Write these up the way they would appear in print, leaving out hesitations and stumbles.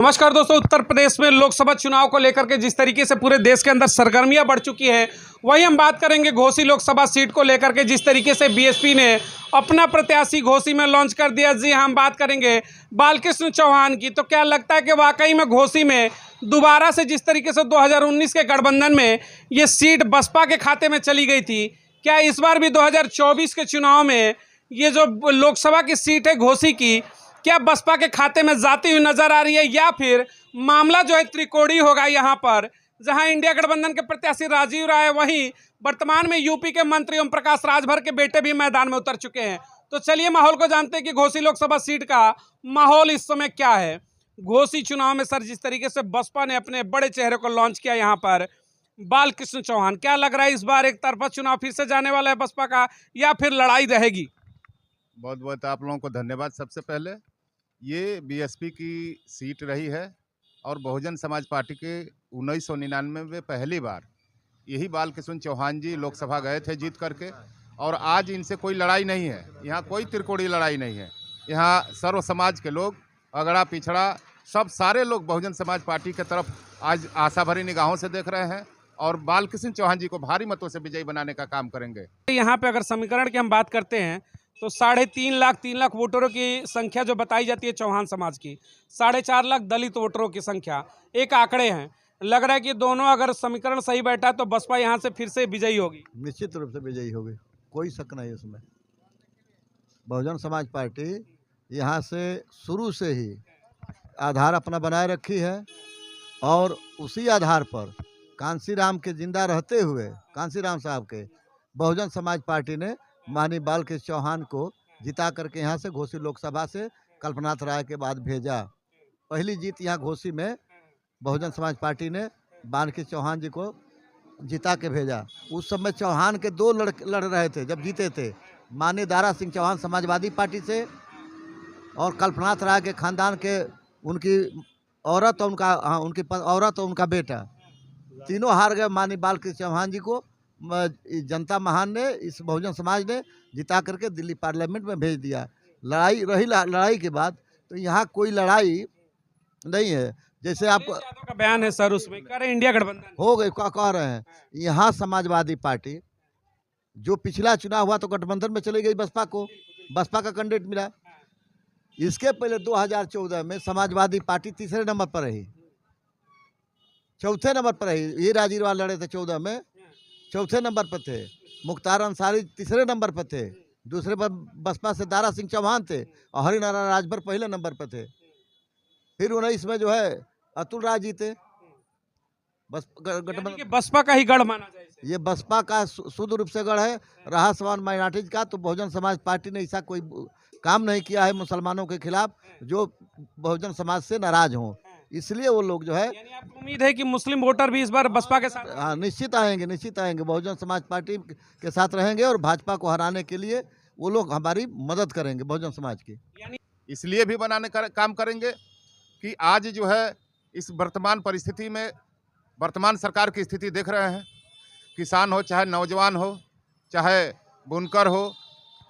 नमस्कार दोस्तों। उत्तर प्रदेश में लोकसभा चुनाव को लेकर के जिस तरीके से पूरे देश के अंदर सरगर्मियां बढ़ चुकी है, वही हम बात करेंगे घोसी लोकसभा सीट को लेकर के जिस तरीके से बीएसपी ने अपना प्रत्याशी घोसी में लॉन्च कर दिया। जी हाँ, हम बात करेंगे बालकृष्ण चौहान की। तो क्या लगता है कि वाकई में घोसी में दोबारा से जिस तरीके से 2019 के गठबंधन में ये सीट बसपा के खाते में चली गई थी, क्या इस बार भी 2024 के चुनाव में ये जो लोकसभा की सीट है घोसी की, क्या बसपा के खाते में जाती हुई नजर आ रही है, या फिर मामला जो है त्रिकोणीय होगा? यहाँ पर जहां इंडिया गठबंधन के प्रत्याशी राजीव राय, वहीं वर्तमान में यूपी के मंत्री ओम प्रकाश राजभर के बेटे भी मैदान में उतर चुके हैं। तो चलिए माहौल को जानते हैं कि घोसी लोकसभा सीट का माहौल इस समय क्या है। घोसी चुनाव में सर जिस तरीके से बसपा ने अपने बड़े चेहरे को लॉन्च किया, यहाँ पर बालकृष्ण चौहान, क्या लग रहा है इस बार एक तरफा चुनाव फिर से जाने वाला है बसपा का, या फिर लड़ाई रहेगी? बहुत बहुत आप लोगों को धन्यवाद। सबसे पहले ये बीएसपी की सीट रही है और बहुजन समाज पार्टी के 1999 में पहली बार यही बालकृष्ण चौहान जी लोकसभा गए थे जीत करके, और आज इनसे कोई लड़ाई नहीं है। यहाँ कोई त्रिकोणीय लड़ाई नहीं है। यहाँ सर्व समाज के लोग, अगड़ा पिछड़ा, सब सारे लोग बहुजन समाज पार्टी की तरफ आज आशा भरी निगाहों से देख रहे हैं और बालकृष्ण चौहान जी को भारी मतों से विजयी बनाने का काम करेंगे। यहाँ पे अगर समीकरण की हम बात करते हैं तो 3.5 लाख वोटरों की संख्या जो बताई जाती है चौहान समाज की, 4.5 लाख दलित वोटरों की संख्या, एक आंकड़े हैं। लग रहा है कि दोनों अगर समीकरण सही बैठा तो बसपा यहाँ से फिर से विजयी होगी। निश्चित रूप से विजयी होगी, कोई शक नहीं उसमें। बहुजन समाज पार्टी यहाँ से शुरू से ही आधार अपना बनाए रखी है, और उसी आधार पर कांसीराम के जिंदा रहते हुए, कांसीराम साहब के, बहुजन समाज पार्टी ने माननीय बालकृष्ण चौहान को जिता करके यहाँ से घोसी लोकसभा से कल्पनाथ राय के बाद भेजा। पहली जीत यहाँ घोसी में बहुजन समाज पार्टी ने बालकृष्ण चौहान जी को जिता के भेजा। उस समय चौहान के दो लड़ रहे थे जब जीते थे, माननीय दारा सिंह चौहान समाजवादी पार्टी से, और कल्पनाथ राय के खानदान के उनकी औरत और उनका बेटा, तीनों हार गए। माननीय बालकृष्ण चौहान जी को जनता महान ने, इस बहुजन समाज ने जिता करके दिल्ली पार्लियामेंट में भेज दिया। लड़ाई के बाद तो यहाँ कोई लड़ाई नहीं है। जैसे आपको का बयान है सर, उसमें कह रहे हैं इंडिया गठबंधन हो गए, क्या कह रहे हैं। यहाँ समाजवादी पार्टी जो पिछला चुनाव हुआ तो गठबंधन में चली गई बसपा को, बसपा का कैंडिडेट मिला। इसके पहले 2014 में समाजवादी पार्टी तीसरे नंबर पर रही, चौथे नंबर पर रही। ये राजीव राय लड़े थे 14 में, चौथे नंबर पर थे। मुख्तार अंसारी तीसरे नंबर पर थे, दूसरे पर बसपा से दारा सिंह चौहान थे, और हरिनारायण राजभर पहले नंबर पर थे। फिर 19 में जो है अतुल राय जीते। गठबंधन बसपा का ही गढ़ माना जाए। ये बसपा का शुद्ध रूप से गढ़ है। रहा सवाल माइनॉरिटीज का, तो बहुजन समाज पार्टी ने ऐसा कोई काम नहीं किया है मुसलमानों के खिलाफ जो बहुजन समाज से नाराज हों, इसलिए वो लोग जो है। यानी आपको उम्मीद है कि मुस्लिम वोटर भी इस बार बसपा के साथ? हाँ, निश्चित आएंगे। बहुजन समाज पार्टी के साथ रहेंगे और भाजपा को हराने के लिए वो लोग हमारी मदद करेंगे बहुजन समाज की। इसलिए भी बनाने का काम करेंगे कि आज जो है इस वर्तमान परिस्थिति में, वर्तमान सरकार की स्थिति देख रहे हैं, किसान हो चाहे नौजवान हो चाहे बुनकर हो,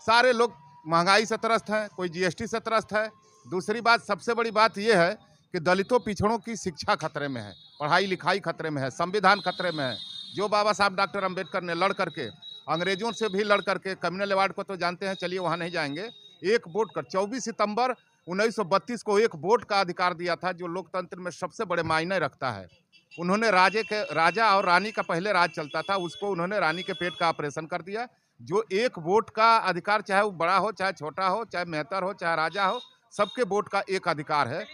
सारे लोग महंगाई से त्रस्त हैं, कोई जीएसटी से त्रस्त है। दूसरी बात, सबसे बड़ी बात यह है कि दलितों पिछड़ों की शिक्षा खतरे में है, पढ़ाई लिखाई खतरे में है, संविधान खतरे में है। जो बाबा साहब डॉक्टर अंबेडकर ने लड़ करके, अंग्रेजों से भी लड़ करके, कम्युनल अवार्ड को तो जानते हैं, चलिए वहाँ नहीं जाएंगे, एक वोट कर 24 सितंबर 1932 को एक वोट का अधिकार दिया था, जो लोकतंत्र में सबसे बड़े मायने रखता है। उन्होंने राजा और रानी का पहले राज चलता था, उसको उन्होंने रानी के पेट का ऑपरेशन कर दिया। जो एक वोट का अधिकार, चाहे वो बड़ा हो चाहे छोटा हो, चाहे मेहतर हो चाहे राजा हो, सबके वोट का एक अधिकार है।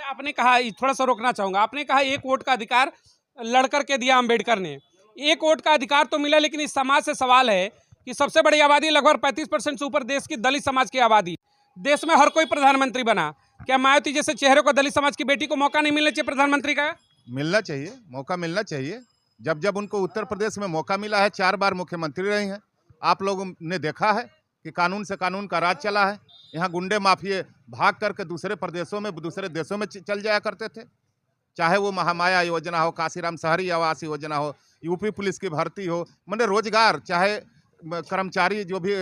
आपने कहा, थोड़ा सा रोकना चाहूंगा, आपने कहा एक वोट का अधिकार लड़ करके दिया अम्बेडकर ने। एक वोट का अधिकार तो मिला, लेकिन इस समाज से सवाल है कि सबसे बड़ी आबादी, लगभग 35% से ऊपर देश की दलित समाज की आबादी, देश में हर कोई प्रधानमंत्री बना। क्या मायावती जैसे चेहरे को, दलित समाज की बेटी को मौका नहीं मिलना चाहिए प्रधानमंत्री का? मिलना चाहिए, मौका मिलना चाहिए। जब उनको उत्तर प्रदेश में मौका मिला है, 4 बार मुख्यमंत्री रही हैं। आप लोगों ने देखा है कि कानून से कानून का राज चला है। यहाँ गुंडे माफिए भाग करके दूसरे प्रदेशों में, दूसरे देशों में चल जाया करते थे। चाहे वो महामाया योजना हो, काशीराम शहरी आवास योजना हो, यूपी पुलिस की भर्ती हो, मैंने रोजगार, चाहे कर्मचारी जो भी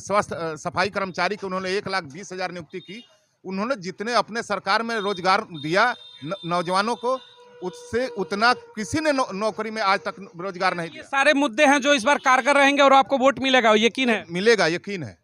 स्वास्थ्य सफाई कर्मचारी के उन्होंने 1,20,000 नियुक्ति की, उन्होंने जितने अपने सरकार में रोजगार दिया नौजवानों को, उससे उतना किसी ने नौकरी में आज तक रोजगार नहीं ये दिया। सारे मुद्दे हैं जो इस बार कारगर रहेंगे और आपको वोट मिलेगा, यकीन है? मिलेगा, यकीन है।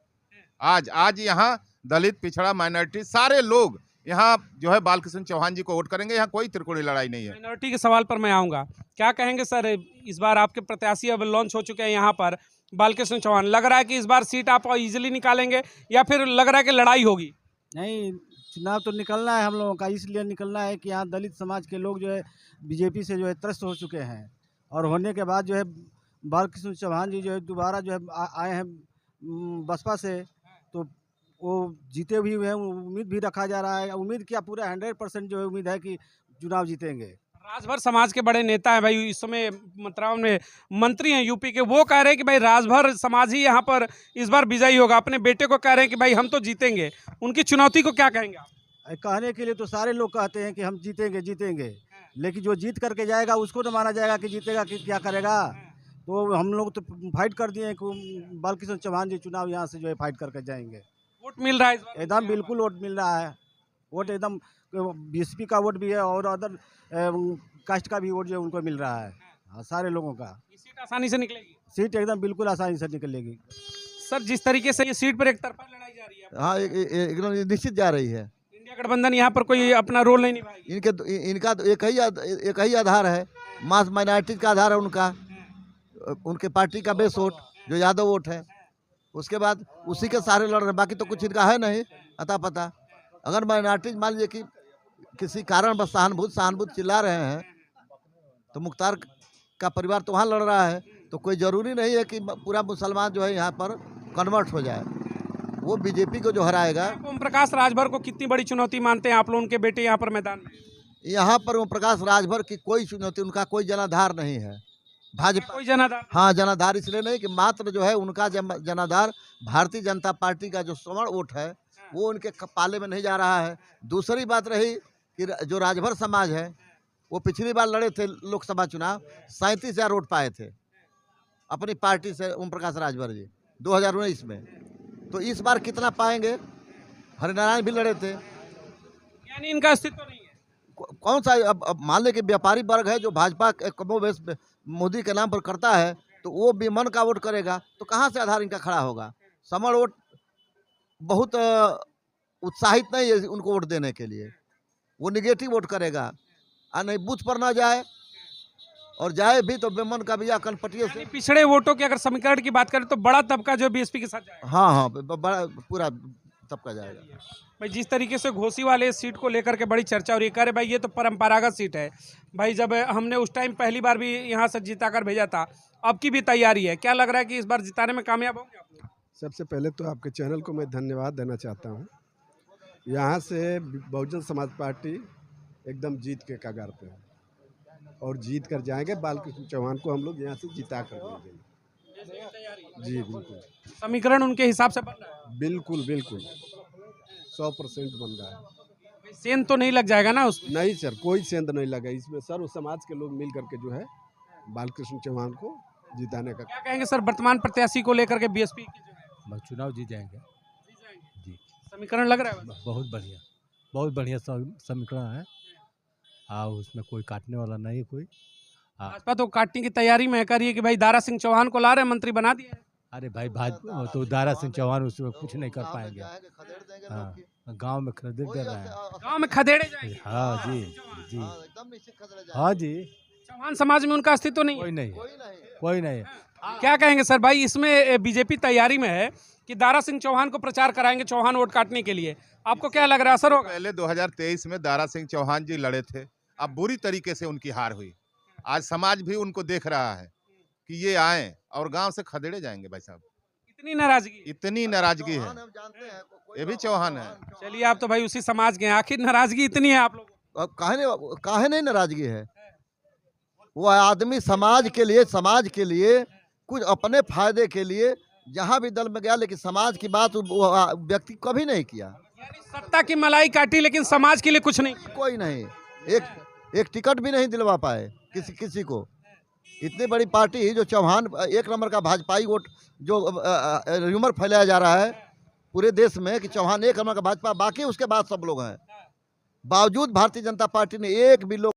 आज यहाँ दलित, पिछड़ा, माइनॉरिटी सारे लोग यहाँ जो है बालकृष्ण चौहान जी को वोट करेंगे। यहाँ कोई त्रिकोणीय लड़ाई नहीं है। माइनॉरिटी के सवाल पर मैं आऊंगा। क्या कहेंगे सर, इस बार आपके प्रत्याशी अब लॉन्च हो चुके हैं यहाँ पर, बालकृष्ण चौहान, लग रहा है कि इस बार सीट आप इजीली निकालेंगे या फिर लग रहा है कि लड़ाई होगी? नहीं, चुनाव तो निकलना है हम लोगों का, इसलिए निकलना है कि यहाँ दलित समाज के लोग जो है बीजेपी से जो है त्रस्त हो चुके हैं, और होने के बाद जो है बालकृष्ण चौहान जी जो है दोबारा जो है आए हैं बसपा से, तो वो जीते भी हुए हैं। उम्मीद भी रखा जा रहा है, उम्मीद क्या, पूरा 100% जो है उम्मीद है कि चुनाव जीतेंगे। राजभर समाज के बड़े नेता हैं भाई, इस समय मतलब में मंत्री हैं यूपी के, वो कह रहे हैं कि भाई राजभर समाज ही यहाँ पर इस बार विजयी होगा। अपने बेटे को कह रहे हैं कि भाई हम तो जीतेंगे। उनकी चुनौती को क्या कहेंगे आप? कहने के लिए तो सारे लोग कहते हैं कि हम जीतेंगे जीतेंगे, लेकिन जो जीत करके जाएगा उसको तो माना जाएगा कि जीतेगा कि क्या करेगा। तो हम लोग तो फाइट कर दिए हैं कि बालकृष्ण चौहान जी चुनाव यहाँ से जो है फाइट करके जाएंगे। वोट मिल रहा है इस बार? एकदम बिल्कुल वोट मिल रहा है। वोट एकदम बीएसपी का वोट भी है और अदर कास्ट का भी वोट जो है उनको मिल रहा है। हाँ, सारे लोगों का। ये सीट आसानी से निकलेगी? सीट एकदम बिल्कुल आसानी से निकलेगी। सर, जिस तरीके से ये सीट पर एक तरफा लड़ाई जा रही है, हाँ, एकदम निश्चित जा रही है। इंडिया गठबंधन यहाँ पर कोई अपना रोल नहीं निभाएगी? इनका तो एक ही आधार है, मास माइनॉरिटी का आधार है उनका, उनके पार्टी का बेस वोट जो यादव वोट है। उसके बाद उसी के सहारे लड़ रहे, बाकी तो कुछ इनका है नहीं अता पता। अगर माइनॉरिटी मान लीजिए कि किसी कारण बस सहानुभूत चिल्ला रहे हैं, तो मुख्तार का परिवार तो वहाँ लड़ रहा है, तो कोई ज़रूरी नहीं है कि पूरा मुसलमान जो है यहाँ पर कन्वर्ट हो जाए। वो बीजेपी को जो हराएगा। ओम प्रकाश राजभर को कितनी बड़ी चुनौती मानते हैं आप लोग, उनके बेटे यहाँ पर मैदान में? यहाँ पर ओम प्रकाश राजभर की कोई चुनौती, उनका कोई जनाधार नहीं है। भाजपा कोई जनाधार? हाँ, जनाधार इसलिए नहीं कि मात्र जो है उनका जनाधार भारतीय जनता पार्टी का जो स्वर्ण वोट है वो उनके पाले में नहीं जा रहा है। दूसरी बात रही कि जो राजभर समाज है वो पिछली बार लड़े थे लोकसभा चुनाव, 37,000 वोट पाए थे अपनी पार्टी से ओम प्रकाश राजभर जी 2019 में। तो इस बार कितना पाएंगे? हरिनारायण भी लड़े थे। यानी इनका अस्तित्व नहीं है। कौन सा अब मान ले कि व्यापारी वर्ग है जो भाजपा कमोबेश मोदी के नाम पर करता है, तो वो भी मन का वोट करेगा, तो कहाँ से आधार इनका खड़ा होगा? समर वोट बहुत उत्साहित नहीं है उनको वोट देने के लिए, वो निगेटिव वोट करेगा। और नहीं बूथ पर ना जाए, और जाए भी तो बेमन का भैया कनपटियों से। पिछड़े वोटों के अगर समीकरण की बात करें तो बड़ा तबका जो बीएसपी के साथ जाएगा। हाँ, बड़ा पूरा तबका जाएगा। भाई जिस तरीके से घोसी वाले इस सीट को लेकर के बड़ी चर्चा हो रही है, कह रहे भाई ये तो परंपरागत सीट है भाई, जब हमने उस टाइम पहली बार भी यहाँ से जिता कर भेजा था, अब की भी तैयारी है, क्या लग रहा है कि इस बार जिताने में कामयाब होंगे आप लोग? सबसे पहले तो आपके चैनल को मैं धन्यवाद देना चाहता हूँ। यहाँ से बहुजन समाज पार्टी एकदम जीत के कगार पे है और जीत कर जाएंगे। बालकृष्ण चौहान को हम लोग यहाँ से जिता कर देंगे। जी बिल्कुल, समीकरण उनके हिसाब से बन रहा है? बिल्कुल बिल्कुल 100% बन रहा है। सेंध तो नहीं लग जाएगा ना उसमें? नहीं सर, कोई सेंध नहीं लगा इसमें। सर्व समाज के लोग मिल करके जो है बालकृष्ण चौहान को जिताने का। क्या कहेंगे सर वर्तमान प्रत्याशी को लेकर के बीएसपी की जो है? चुनाव जीत जाएंगे जी। समीकरण लग रहा है? बहुत बढ़िया समीकरण है। हाँ, उसमें कोई काटने वाला नहीं है कोई। भाजपा तो काटने की तैयारी में कर रही है कि भाई दारा सिंह चौहान को ला रहे मंत्री बना दिए। अरे भाई भाजपा तो दारा सिंह चौहान उसमें कुछ नहीं कर पाएंगे। हाँ, गांव में खरीद दे रहे हैं। गांव में खदेड़े जाएंगे? हाँ जी जी, हाँ जी। चौहान समाज में उनका अस्तित्व नहीं है? कोई नहीं। क्या कहेंगे सर, भाई इसमें बीजेपी तैयारी में है कि दारा सिंह चौहान को प्रचार कराएंगे चौहान वोट काटने के लिए, आपको क्या लग रहा है असर होगा? पहले 2023 में दारा सिंह चौहान जी लड़े थे, अब बुरी तरीके से उनकी हार हुई। आज समाज भी उनको देख रहा है कि ये आए और गांव से खदेड़े जाएंगे। भाई साहब, इतनी नाराजगी? इतनी नाराजगी है, ये भी चौहान है। चलिए, आप तो भाई उसी समाज के हैं, आखिर नाराजगी इतनी है आप लोगों को? काहे नहीं नाराजगी है? वो आदमी समाज के लिए कुछ अपने फायदे के लिए जहाँ भी दल में गया, लेकिन समाज की बात वो व्यक्ति कभी नहीं किया। यानी सत्ता की मलाई काटी लेकिन समाज के लिए कुछ नहीं? कोई नहीं, एक टिकट भी नहीं दिलवा पाए किसी को। इतनी बड़ी पार्टी जो चौहान एक नंबर का भाजपाई वोट जो र्यूमर फैलाया जा रहा है पूरे देश में कि चौहान एक नंबर का भाजपा, बाकी उसके बाद सब लोग हैं। बावजूद भारतीय जनता पार्टी ने एक भी लोग